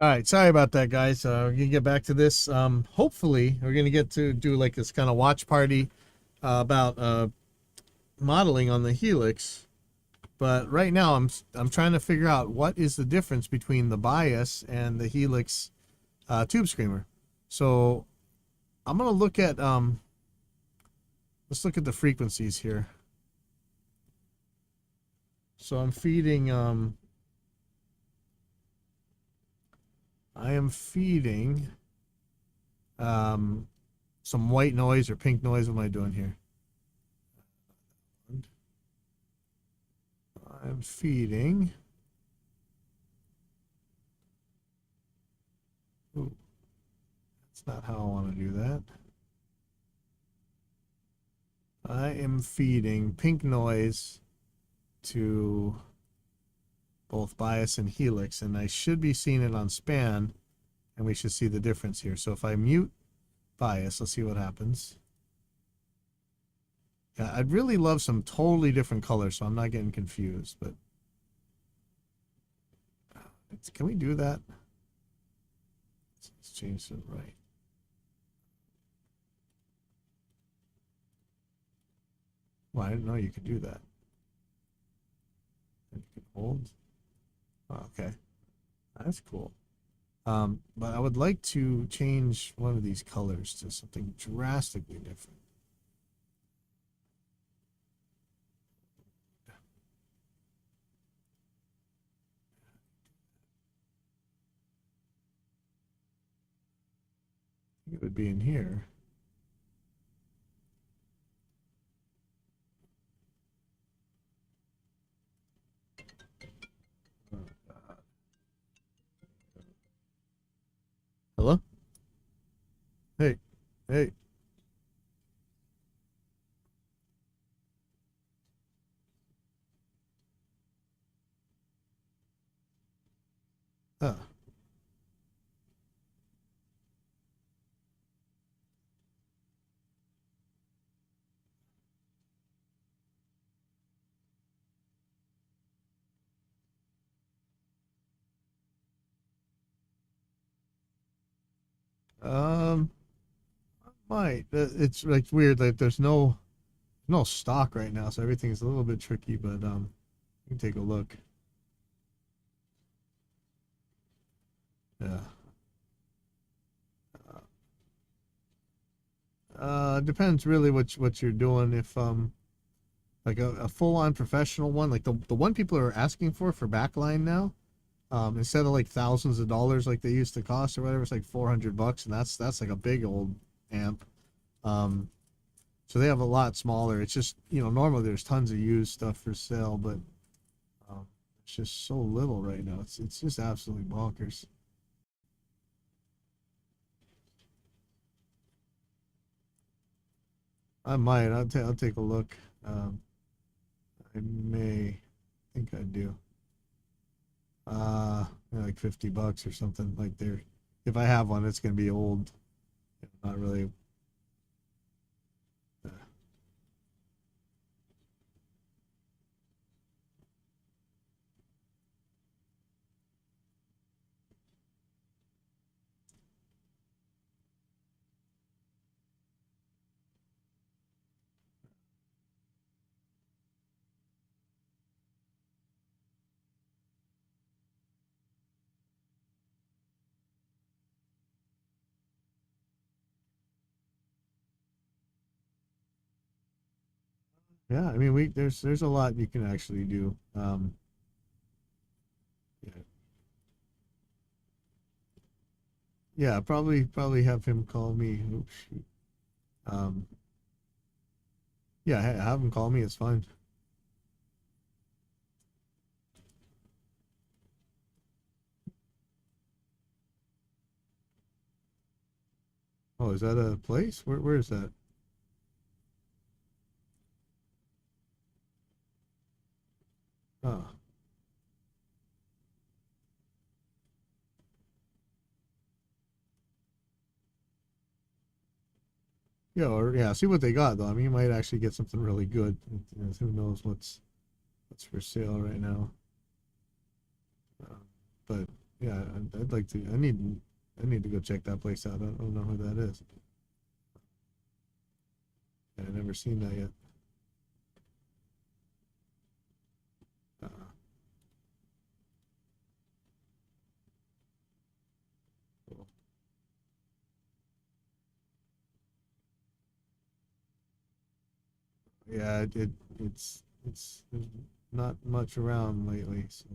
All right, sorry about that, guys. We're gonna get back to this. Hopefully, we're gonna get to do like this kind of watch party about modeling on the Helix. But right now, I'm trying to figure out what is the difference between the bias and the Helix tube screamer. So I'm gonna look at let's look at the frequencies here. So I am feeding um, some white noise or pink noise. What am I doing here? I'm feeding. Ooh, that's not how I want to do that. I am feeding pink noise to both bias and helix, and I should be seeing it on span, and we should see the difference here. So if I mute bias, let's see what happens. Yeah, I'd really love some totally different colors, so I'm not getting confused, but can we do that? Let's change to right. Well, I didn't know you could do that. You can hold. Oh, okay, that's cool. But I would like to change one of these colors to something drastically different. It would be in here. Oh, God. Hello? Hey, hey. Ah. Um, might. It's like weird. Like there's no stock right now, so everything's a little bit tricky. But you can take a look. Yeah. Depends really what you're doing. If like a full on professional one, like the one people are asking for backline now, instead of like thousands of dollars like they used to cost or whatever, it's like 400 bucks, and that's like a big old amp. Um, so they have a lot smaller. It's just normally there's tons of used stuff for sale, but it's just so little right now. It's just absolutely bonkers. I might. I'll take a look. I may think I do. Like 50 bucks or something like there. If I have one, it's gonna be old. Not really. Uh, yeah, I mean, we there's a lot you can actually do. Yeah, yeah, probably have him call me. Oops, shoot. Um, yeah, have him call me. It's fine. Oh, is that a place? Where is that? Oh, yeah, or yeah. See what they got though. I mean, you might actually get something really good. Who knows what's for sale right now? Uh, but Yeah, I'd like to. I need to go check that place out. I don't know who that is. I've never seen that yet. Uh, cool. Yeah, it's there's not much around lately, so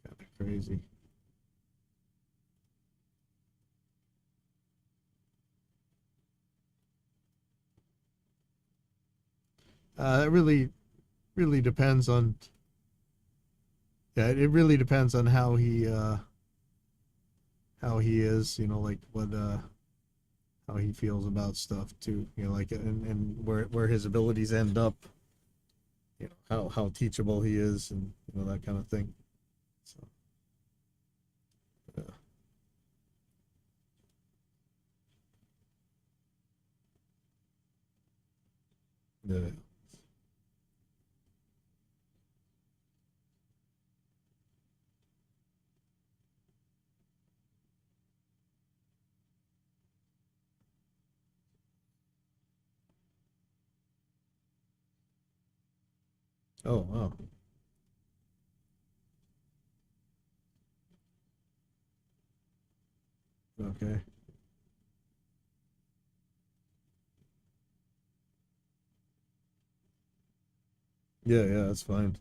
kind of crazy. It really depends on. Yeah, it really depends on how he is. You know, like what how he feels about stuff too. You know, like and where his abilities end up. You know how teachable he is, and you know that kind of thing. So yeah, yeah. Oh wow. Okay. Yeah, yeah, that's fine.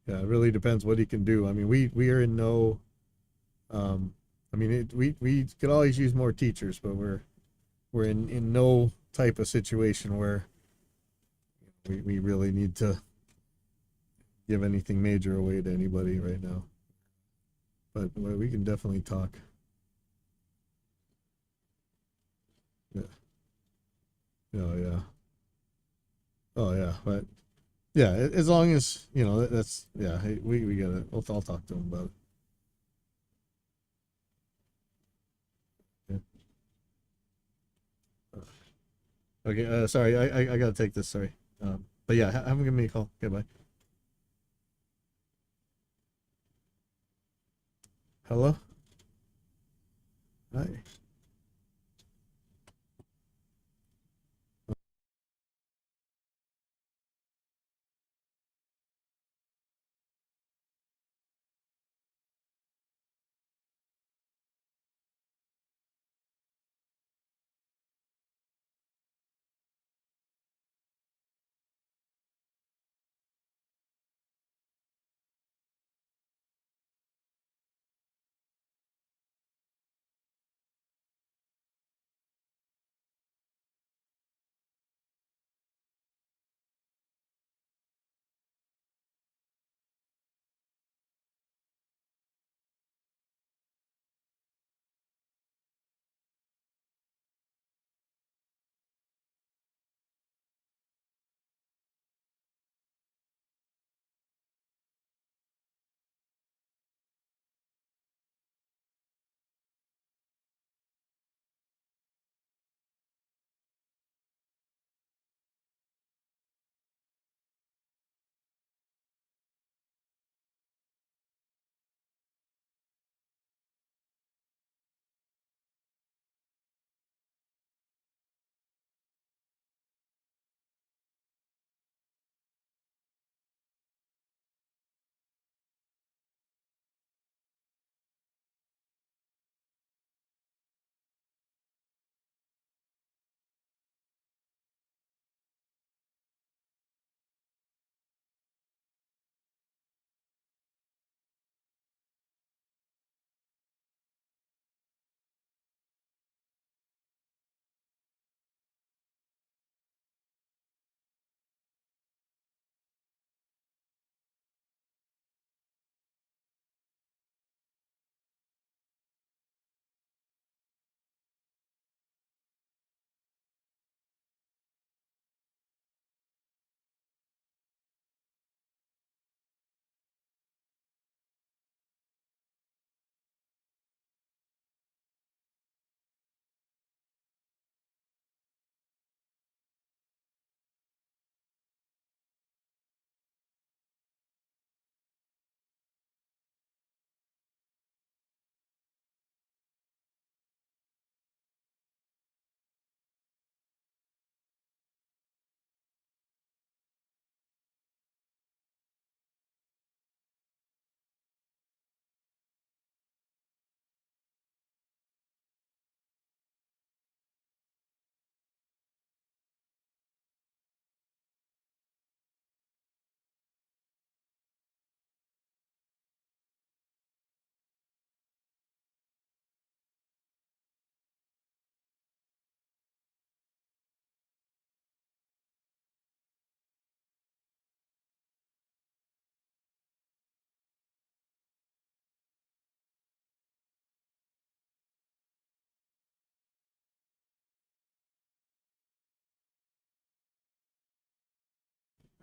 Yeah, it really depends what he can do. I mean, we are in no um I mean we could always use more teachers, but we're in no type of situation where we really need to give anything major away to anybody right now. But we can definitely talk. Yeah. Oh yeah. Oh yeah. But yeah, as long as you know that's yeah. Hey, we get it. I'll talk to him about it. Yeah. Okay. Sorry, I gotta take this. Sorry. But yeah, have him give me a call. Okay, bye. Hello. Hi.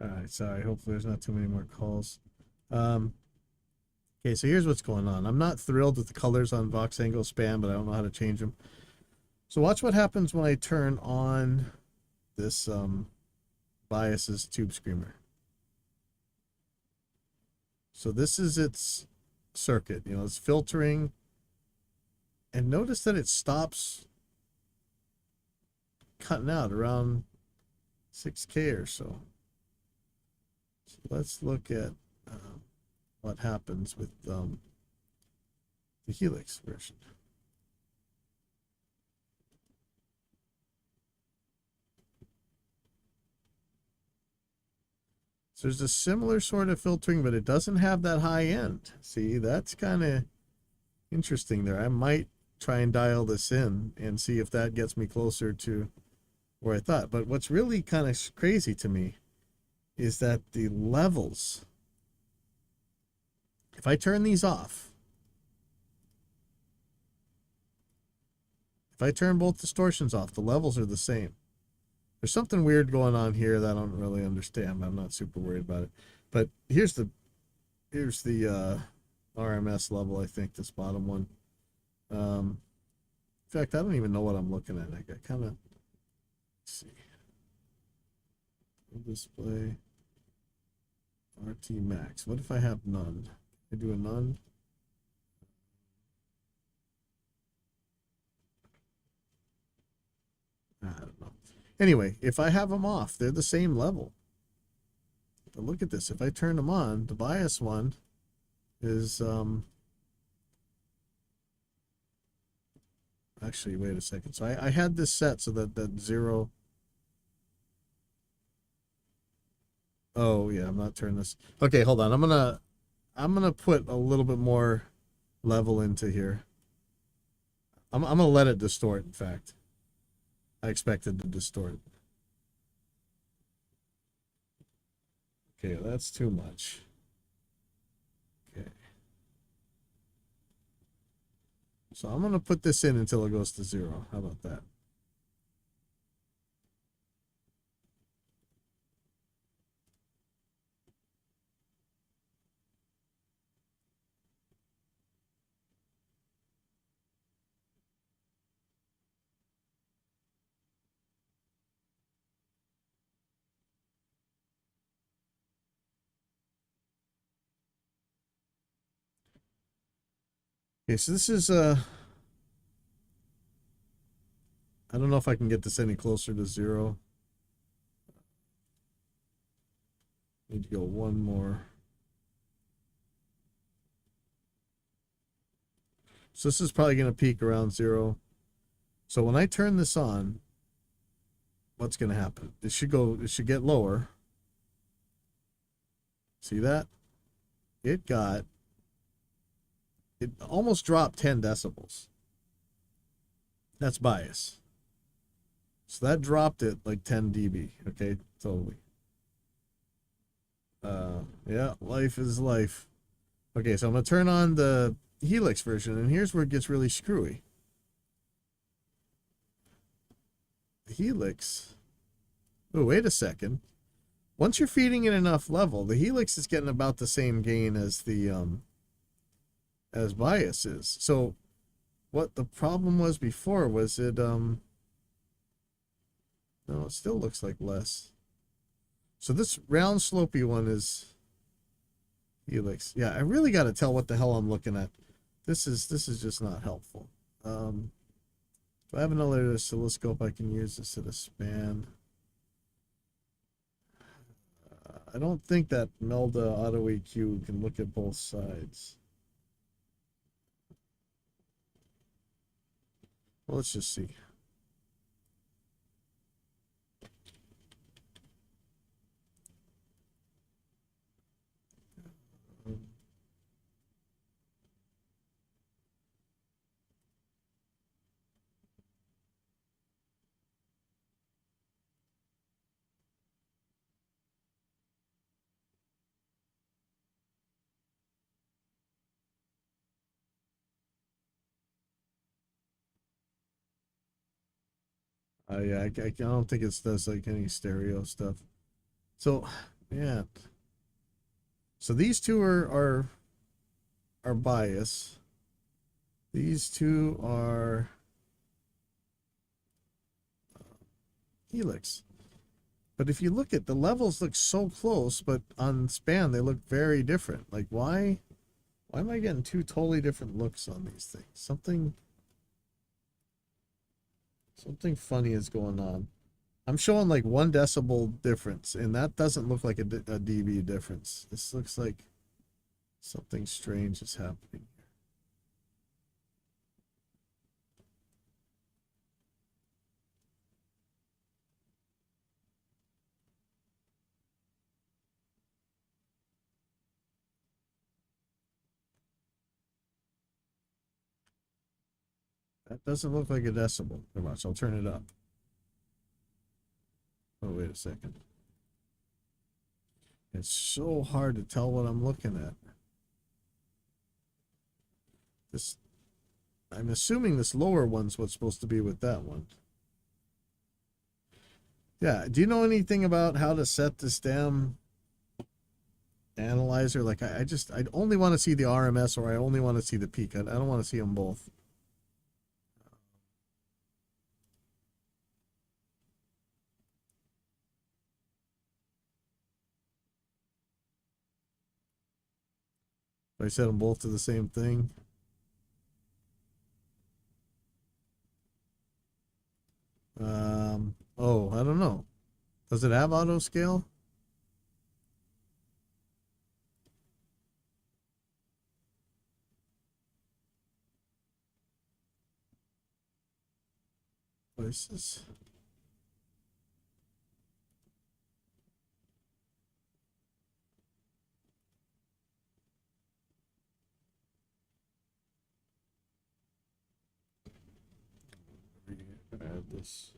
All right, sorry. Hopefully, there's not too many more calls. Um, okay, so here's what's going on. I'm not thrilled with the colors on Voxango Span, but I don't know how to change them. So watch what happens when I turn on this Bias's Tube Screamer. So this is its circuit. You know, it's filtering, and notice that it stops cutting out around 6K or so. So let's look at what happens with the Helix version. So there's a similar sort of filtering, but it doesn't have that high end. See, that's kind of interesting there. I might try and dial this in and see if that gets me closer to where I thought. But what's really kind of crazy to me is that the levels, if I turn these off, if I turn both distortions off, the levels are the same. There's something weird going on here that I don't really understand. I'm not super worried about it. But here's the RMS level, I think, this bottom one. In fact, I don't even know what I'm looking at. I got kind of, see. Display RT max. What if I have none? I do a none. I don't know. Anyway, if I have them off, they're the same level. But look at this. If I turn them on, the bias one is actually, wait a second. So I had this set so that zero. Oh yeah, I'm not turning this. Okay, hold on. I'm gonna put a little bit more level into here. I'm gonna let it distort. In fact, I expected to distort. Okay, that's too much. Okay, so I'm gonna put this in until it goes to zero. How about that? Okay, so this is I don't know if I can get this any closer to zero. Need to go one more. So this is probably gonna peak around zero. So when I turn this on, what's gonna happen? It should get lower. See that? It almost dropped 10 decibels. That's bias. So that dropped it like 10 dB. Okay, totally. Yeah, life is life. Okay, so I'm gonna turn on the Helix version, and here's where it gets really screwy. The Helix. Oh, wait a second. Once you're feeding it enough level, the Helix is getting about the same gain as the as bias is. So what the problem was before was it no, it still looks like less. So this round slopey one is Helix. Yeah, I really got to tell what the hell I'm looking at. This is just not helpful. Do I have another oscilloscope I can use instead of span? I don't think that Melda Auto EQ can look at both sides. Well, let's just see. Yeah, I don't think it does like any stereo stuff. So Yeah. So these two are bias. These two are Helix. But if you look at the levels look so close, but on span they look very different. Like why am I getting two totally different looks on these things? Something funny is going on. I'm showing like 1 decibel difference, and that doesn't look like a dB difference. This looks like something strange is happening. That doesn't look like a decibel very much. I'll turn it up. Oh, wait a second. It's so hard to tell what I'm looking at. This, I'm assuming this lower one's what's supposed to be with that one. Yeah, do you know anything about how to set this damn analyzer? Like, I only want to see the RMS, or I only want to see the peak. I don't want to see them both. If I set them both to the same thing. Oh, I don't know. Does it have auto scale? Voices. Add this.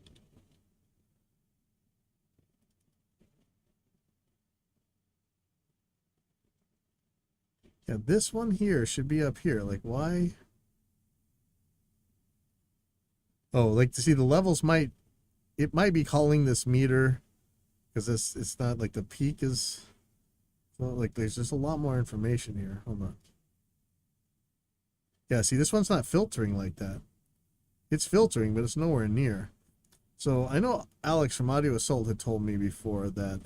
Yeah, this one here should be up here. Like, why? Oh, like to see the levels it might be calling this meter because it's not like the peak is, well, like there's just a lot more information here. Hold on. Yeah, see, this one's not filtering like that. It's filtering, but it's nowhere near. So I know Alex from Audio Assault had told me before that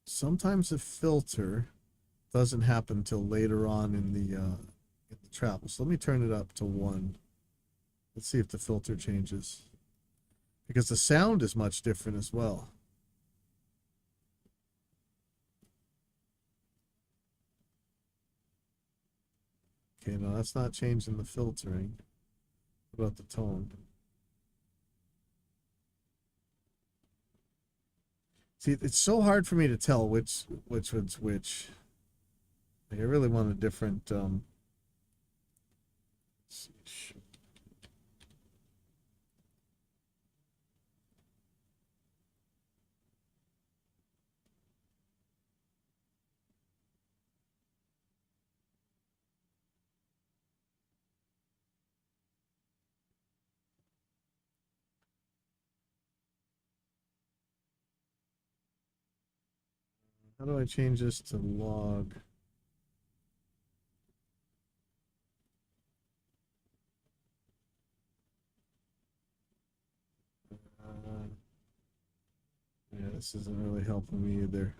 sometimes the filter doesn't happen until later on in the travel. So let me turn it up to 1. Let's see if the filter changes. Because the sound is much different as well. Okay, no, that's not changing the filtering. What about the tone? See, it's so hard for me to tell which one's which. Like, I really want a different how do I change this to log? Yeah, this isn't really helping me either.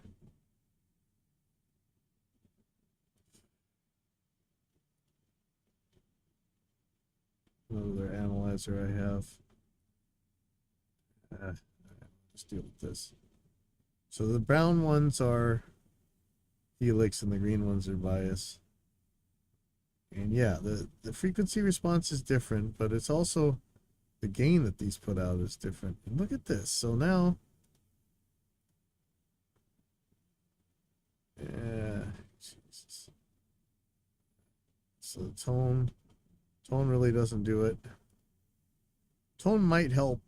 What other analyzer I have? Let's deal with this. So the brown ones are Helix and the green ones are bias. And yeah, the frequency response is different, but it's also the gain that these put out is different. And look at this. So now, yeah, Jesus. So the tone really doesn't do it. Tone might help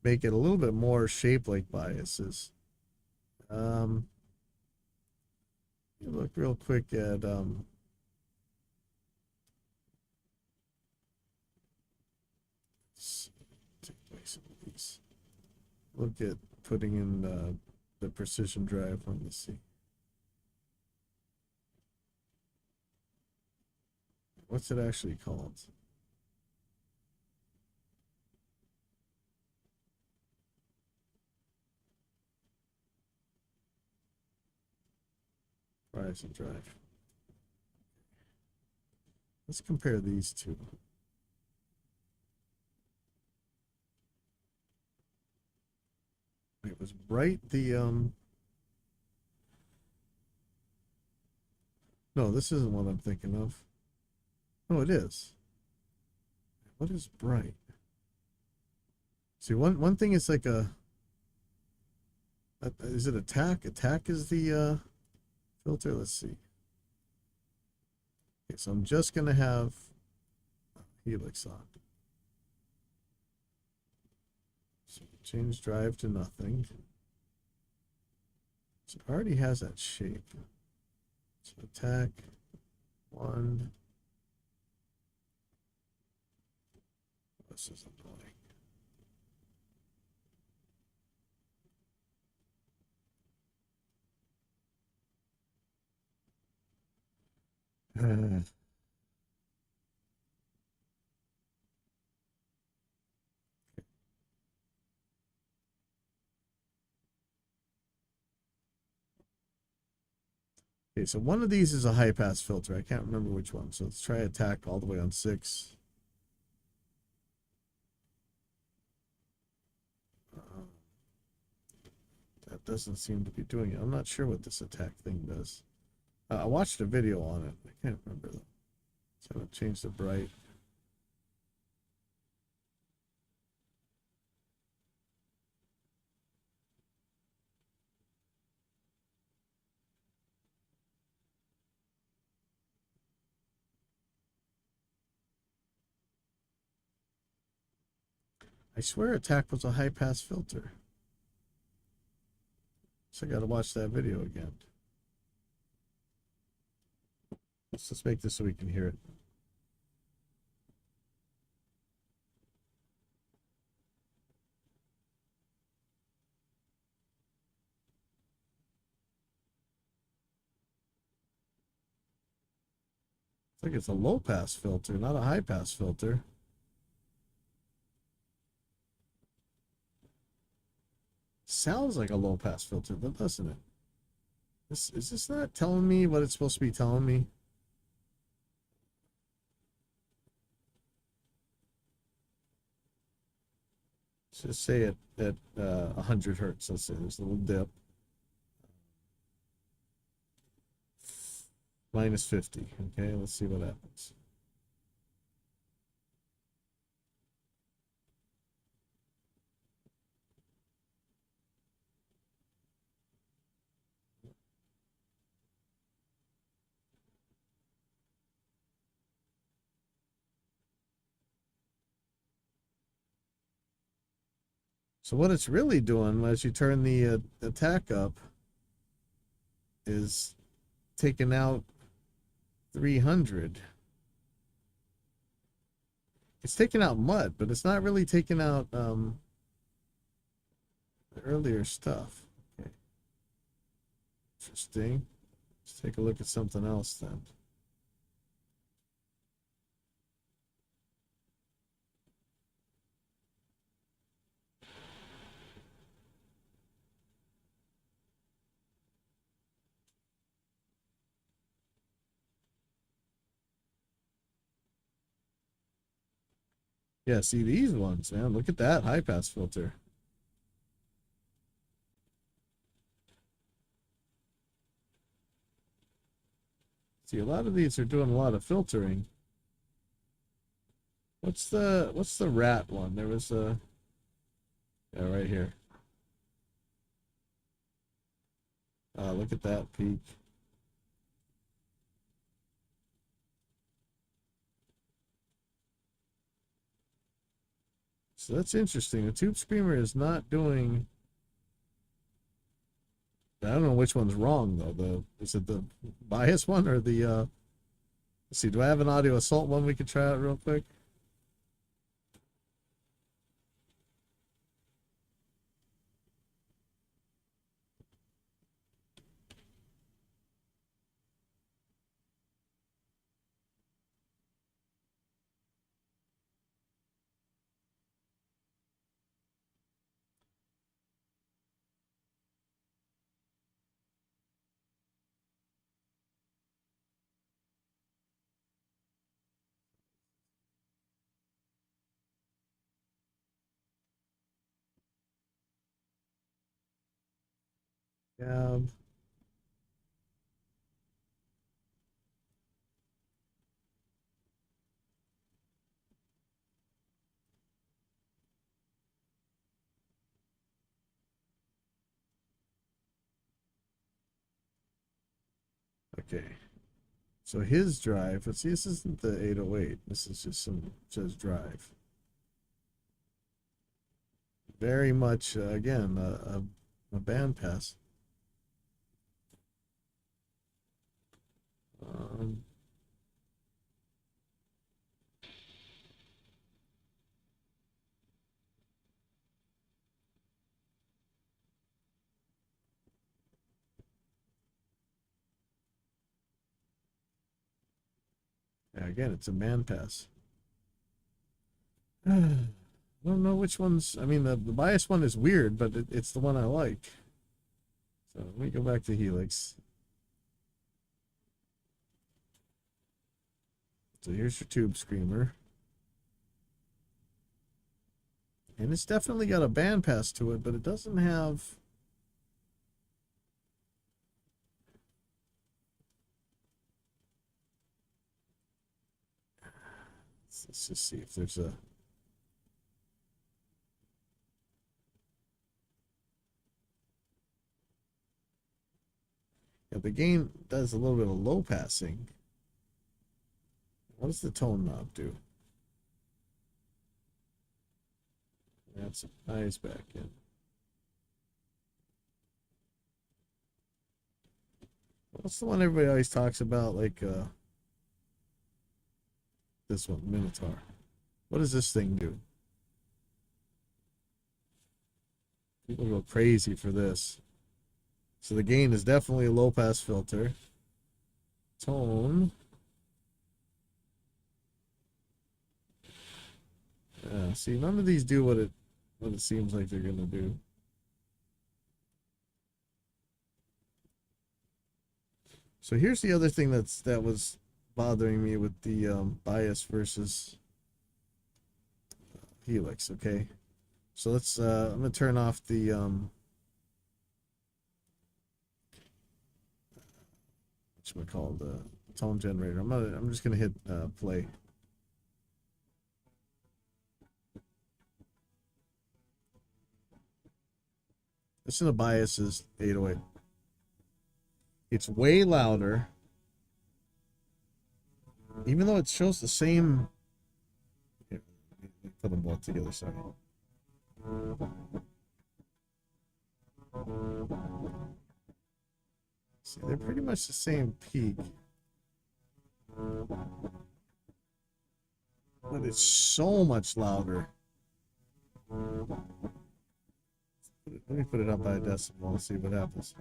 make it a little bit more shape like biases. You look real quick at take away some of these. look at putting in the precision drive. Let me see. What's it actually called? Horizon drive. Let's compare these two. It was bright. No, this isn't what I'm thinking of. No, it is. What is bright? See, one thing is like is it attack? Attack is the filter. Let's see. Okay, so I'm just gonna have Helix on. So change drive to nothing. So it already has that shape. So attack 1. This is annoying. Okay, so one of these is a high pass filter. I can't remember which one. So let's try attack all the way on 6. That doesn't seem to be doing it. I'm not sure what this attack thing does. I watched a video on it. I can't remember though. So I'm going to change the bright. I swear attack was a high pass filter. So I got to watch that video again. Let's just make this so we can hear it. It's like it's a low pass filter, not a high pass filter. Sounds like a low pass filter, doesn't it? Is this not telling me what it's supposed to be telling me? Let's just say it at 100 hertz. Let's say there's a little dip. Minus 50. Okay, let's see what happens. So what it's really doing as you turn the attack up is taking out 300. It's taking out mud, but it's not really taking out the earlier stuff. Okay. Interesting. Let's take a look at something else then. Yeah, see these ones, man. Look at that high pass filter. See, a lot of these are doing a lot of filtering. What's the rat one? There was a right here. Look at that peak. So that's interesting. The tube screamer is not doing. I don't know which one's wrong though. Is it the bias one or the let's see, do I have an audio assault one we could try out real quick? Yeah. Okay. So his drive, let's see, this isn't the 808. This is just some, says drive. Very much, again, a band pass. Um, yeah, again, it's a man pass. I don't know which one's, I mean, the bias one is weird, but it's the one I like. So let me go back to Helix. So here's your tube screamer. And it's definitely got a bandpass to it, but it doesn't have. Let's just see if there's a. Yeah, the game does a little bit of low passing. What does the tone knob do? That's nice back in. What's the one everybody always talks about? Like this one, Minotaur. What does this thing do? People go crazy for this. So the gain is definitely a low pass filter. Tone. See, none of these do what it seems like they're gonna do. So here's the other thing that was bothering me with the bias versus Helix. Okay, so let's. I'm gonna turn off the what's it called, the tone generator. I'm just gonna hit play. Listen to biases 808. It's way louder, even though it shows the same. Here, let me put them both together. Sorry. See, they're pretty much the same peak, but it's so much louder. Let me put it up by a decimal and see what happens.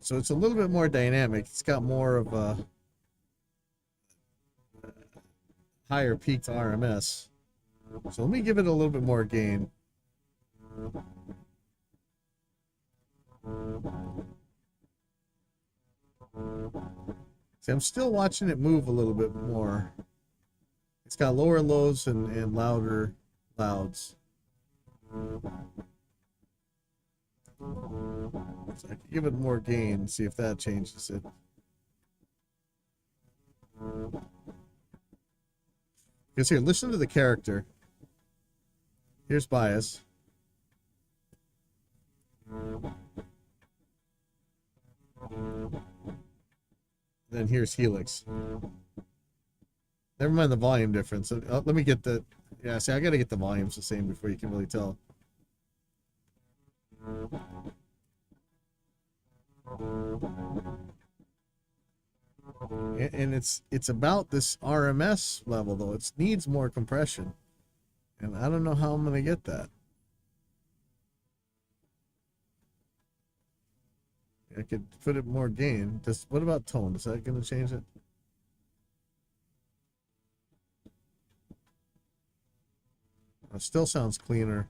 So it's a little bit more dynamic. It's got more of a higher peak to RMS. So let me give it a little bit more gain. See, I'm still watching it move a little bit more. It's got lower lows and louder louds. So I can give it more gain, see if that changes it. Because here, listen to the character. Here's bias. Then here's Helix. Never mind the volume difference. Let me get the. Yeah, see, I gotta get the volumes the same before you can really tell. And it's about this RMS level though. It needs more compression, and I don't know how I'm gonna get that. I could put it more gain. What about tone? Is that gonna change it? It still sounds cleaner.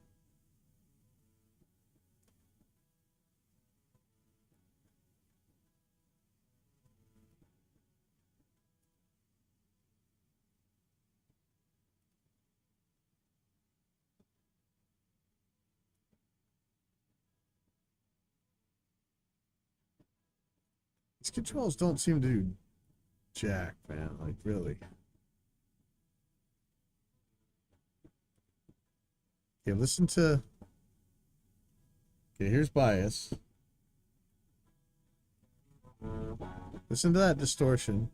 These controls don't seem to do jack, man. Like, really. Okay, listen to... Okay, here's bias. Listen to that distortion.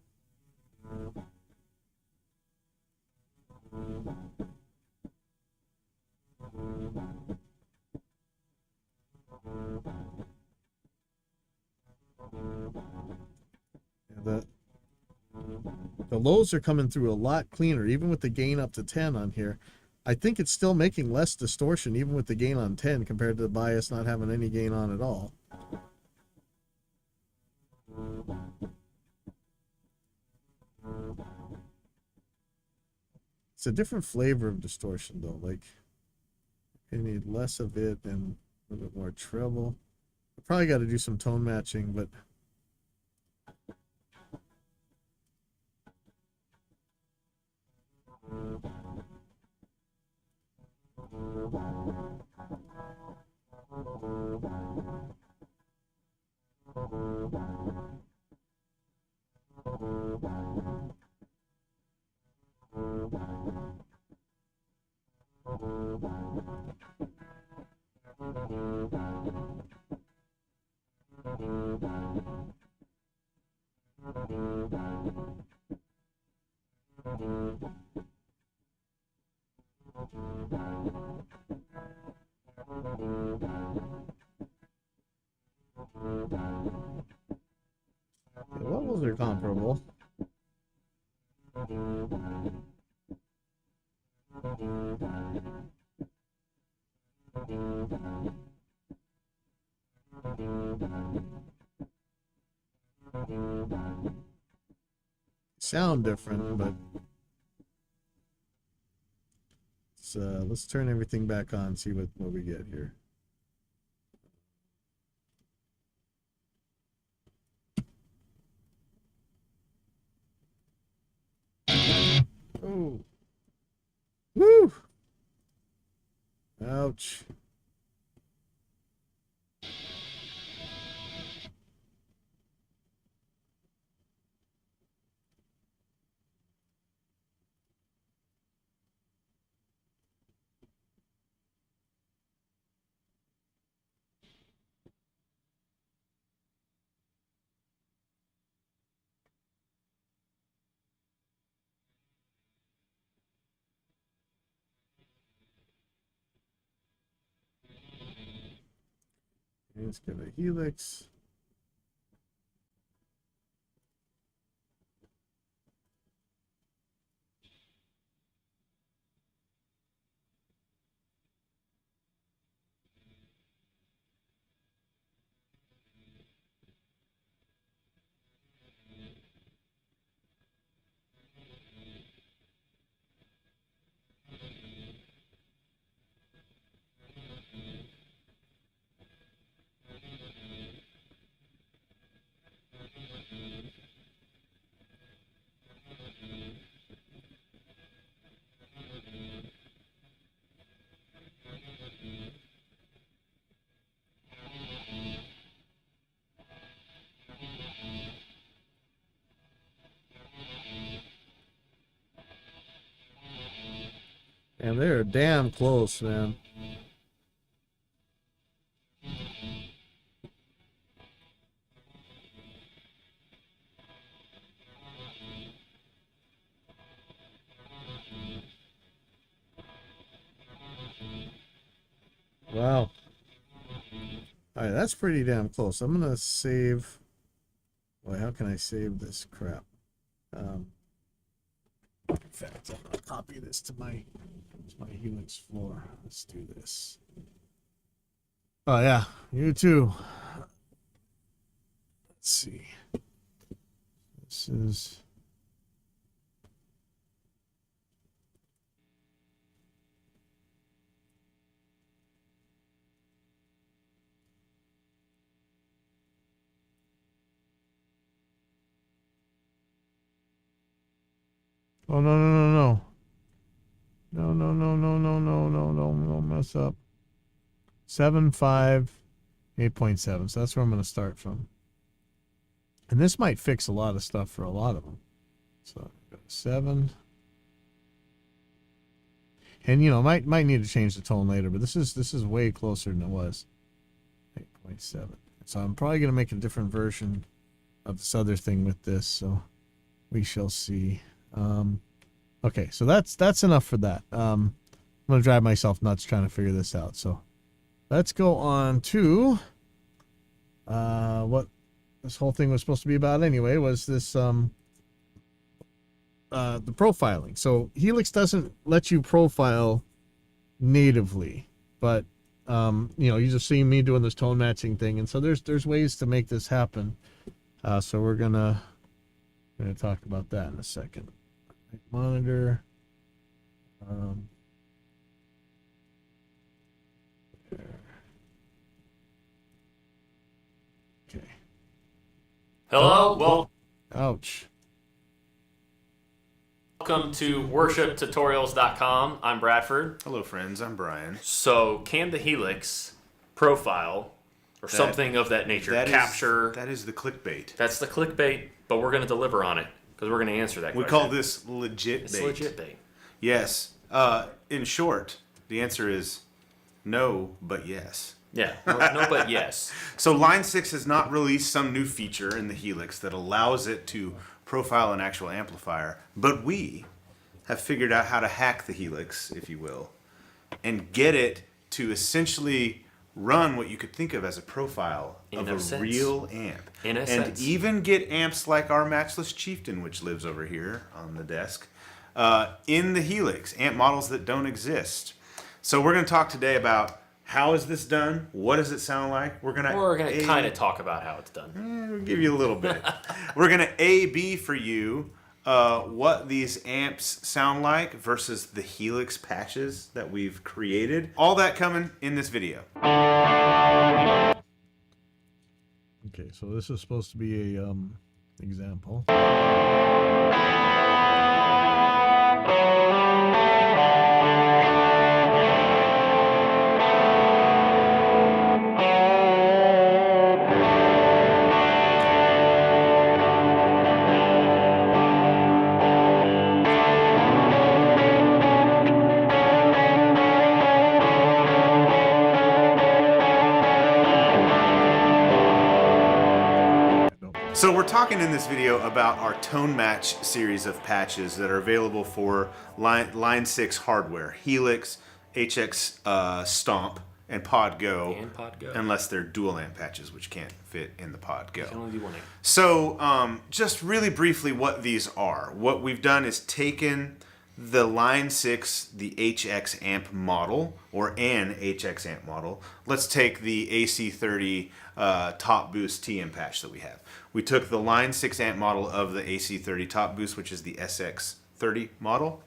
The lows are coming through a lot cleaner, even with the gain up to 10 on here. I think it's still making less distortion, even with the gain on 10, compared to the bias not having any gain on at all. It's a different flavor of distortion, though. Like, you need less of it and a little bit more treble. I probably got to do some tone matching, but... The levels are comparable. Sound different, but let's turn everything back on, see what we get here. Oh. Woo! Ouch. Let's get a Helix. And they're damn close, man. Wow. All right, that's pretty damn close. I'm gonna save. Boy, how can I save this crap? In fact, I'm gonna copy this to my Helix floor. Let's do this. Oh yeah, you too. Let's see. This is. Oh no no no no. No no no no no no no no no mess up. 7.5, 8.7. So that's where I'm gonna start from. And this might fix a lot of stuff for a lot of them. So 7. And might need to change the tone later, but this is way closer than it was. 8.7. So I'm probably gonna make a different version of this other thing with this. So we shall see. Okay, so that's enough for that. I'm gonna drive myself nuts trying to figure this out. So let's go on to what this whole thing was supposed to be about anyway, was this the profiling. So Helix doesn't let you profile natively, but you just see me doing this tone matching thing, and so there's ways to make this happen. So we're gonna talk about that in a second. Monitor. There. Okay. Hello, Ouch. welcome to worshiptutorials.com. I'm Bradford. Hello, friends. I'm Brian. So, can the Helix profile or something of that nature capture? That is the clickbait. That's the clickbait, but we're going to deliver on it because we're going to answer that We question. call this legit It's bait. legit bait. Yes. In short, the answer is no, but yes. Yeah, no, but yes. So Line 6 has not released some new feature in the Helix that allows it to profile an actual amplifier, but we have figured out how to hack the Helix, if you will, and get it to essentially run what you could think of as a profile of a real amp. In a and sense. even get amps like our Matchless Chieftain, which lives over here on the desk, in the Helix, amp models that don't exist. So we're going to talk today about how is this done? What does it sound like? We're going to kind of talk about how it's done. We'll give you a little bit. We're going to A-B for you what these amps sound like versus the Helix patches that we've created. All that coming in this video. Okay, so this is supposed to be a example. So we're talking in this video about our Tone Match series of patches that are available for Line 6 hardware. Helix, HX Stomp, and Pod Go. And Pod Go. Unless they're dual amp patches, which can't fit in the Pod Go. You can only do one amp. So just really briefly what these are. What we've done is taken the Line 6, the HX amp model, or an HX amp model. Let's take the AC30 Top Boost TM patch that we have. We took the Line 6 amp model of the AC30 Top Boost, which is the SX30 model.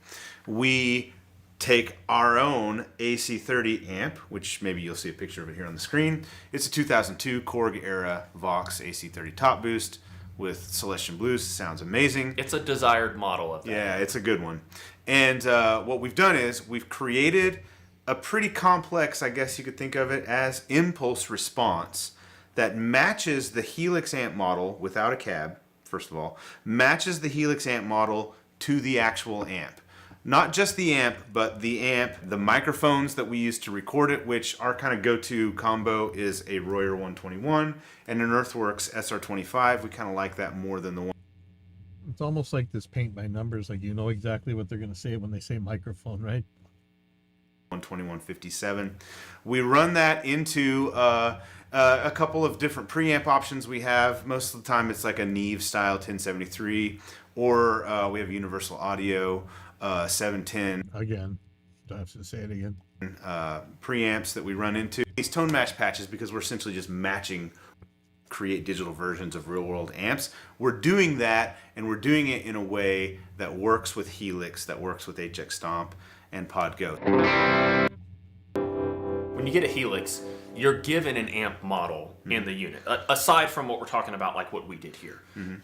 We take our own AC30 amp, which maybe you'll see a picture of it here on the screen. It's a 2002 Korg era Vox AC30 Top Boost with Celestian Blues. Sounds amazing. It's a desired model of that. Yeah, it's a good one. And what we've done is we've created a pretty complex, I guess you could think of it as, impulse response that matches the Helix amp model without a cab, first of all, matches the Helix amp model to the actual amp. Not just the amp, but the amp, the microphones that we use to record it, which our kind of go-to combo is a Royer 121 and an Earthworks SR25. We kind of like that more than the one. It's almost like this paint by numbers, like you know exactly what they're going to say when they say microphone, right? 12157. We run that into a couple of different preamp options we have. Most of the time it's like a Neve style 1073, or we have Universal Audio 710. Again, do I have to say it again? Preamps that we run into. These tone match patches, because we're essentially just matching, create digital versions of real world amps. We're doing that, and we're doing it in a way that works with Helix, that works with HX Stomp and Pod Go. When you get a Helix, you're given an amp model in the unit, aside from what we're talking about, like what we did here.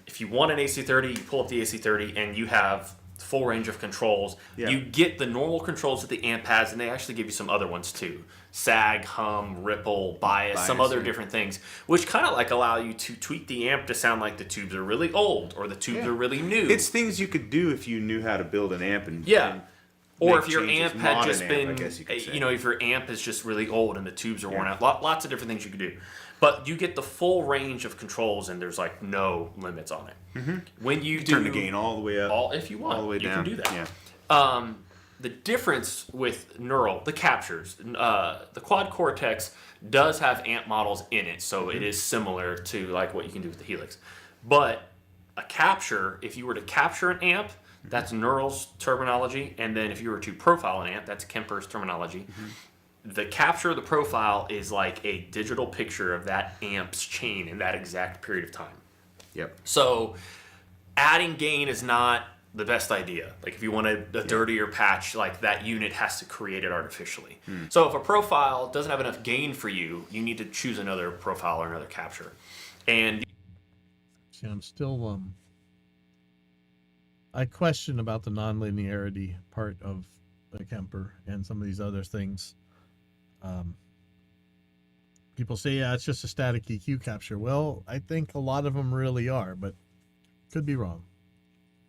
If you want an AC30, you pull up the AC30 and you have full range of controls. Yeah. You get the normal controls that the amp has, and they actually give you some other ones too. Sag, hum, ripple, bias, some other different things, which kind of like allow you to tweak the amp to sound like the tubes are really old or the tubes are really new. It's things you could do if you knew how to build an amp and or make if your changes. amp had Modern just amp, been, I guess you could say. if your amp is just really old and the tubes are worn out, lots of different things you could do. But you get the full range of controls, and there's like no limits on it. Mm-hmm. When you turn the gain all the way up, if you want, all the way down. You can do that. Yeah. The difference with neural, the captures, the quad cortex does have amp models in it, so it is similar to like what you can do with the Helix. But a capture, if you were to capture an amp, that's Neural's terminology, and then if you were to profile an amp, that's Kemper's terminology. The capture of the profile is like a digital picture of that amp's chain in that exact period of time. Yep. So adding gain is not the best idea. Like if you want a dirtier patch, like that unit has to create it artificially. So if a profile doesn't have enough gain for you, you need to choose another profile or another capture. And see, I'm still I question about the nonlinearity part of the Kemper and some of these other things. People say, yeah, it's just a static EQ capture. Well, I think a lot of them really are, but could be wrong.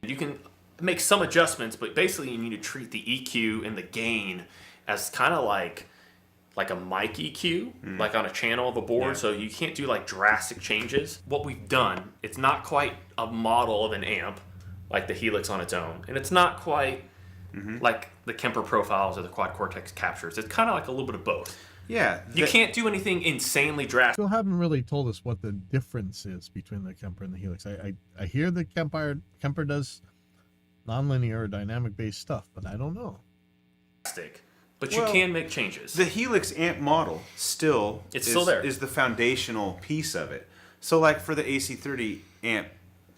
you can make some adjustments, but basically you need to treat the EQ and the gain as kind of like a mic EQ, like on a channel of a board. So you can't do like drastic changes. What we've done, it's not quite a model of an amp like the Helix on its own, and it's not quite like the Kemper profiles or the quad cortex captures. It's kind of like a little bit of both. Yeah. You can't do anything insanely drastic. Still haven't really told us what the difference is between the Kemper and the Helix. I hear the Kemper does nonlinear or dynamic based stuff, but I don't know. But you can make changes. The Helix amp model still there. Is the foundational piece of it. So like for the AC30 amp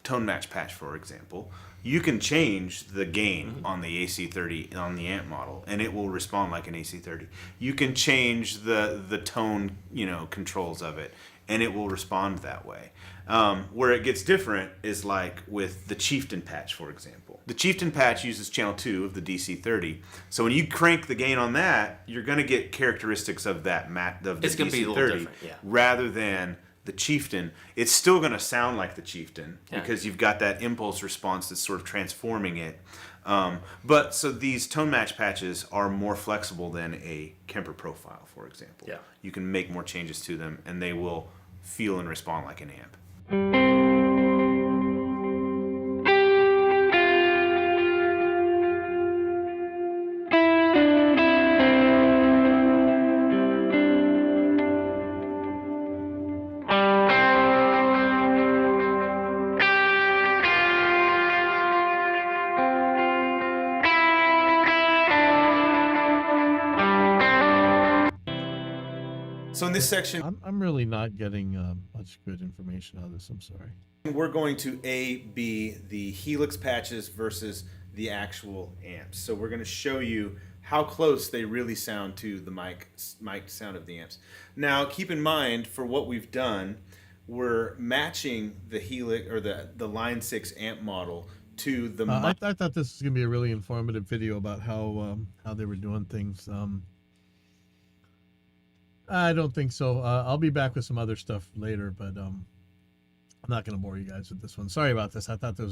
tone match patch, for example, you can change the gain on the AC30 on the amp model, and it will respond like an AC30. You can change the tone, controls of it, and it will respond that way. Where it gets different is like with the Chieftain patch, for example. The Chieftain patch uses channel 2 of the DC30. So when you crank the gain on that, you're going to get characteristics of that of the It's going to be a little DC30 different, rather than the Chieftain. It's still going to sound like the Chieftain because you've got that impulse response that's sort of transforming it. But so these tone match patches are more flexible than a Kemper profile, for example. Yeah. You can make more changes to them, and they will feel and respond like an amp. So in this section, I'm really not getting much good information out of this. I'm sorry. we're going to A/B the Helix patches versus the actual amps. So we're going to show you how close they really sound to the mic sound of the amps. Now, keep in mind, for what we've done, we're matching the Helix or the Line 6 amp model to the mic. I thought this was going to be a really informative video about how they were doing things. I don't think so. I'll be back with some other stuff later, but I'm not going to bore you guys with this one. Sorry about this. I thought this was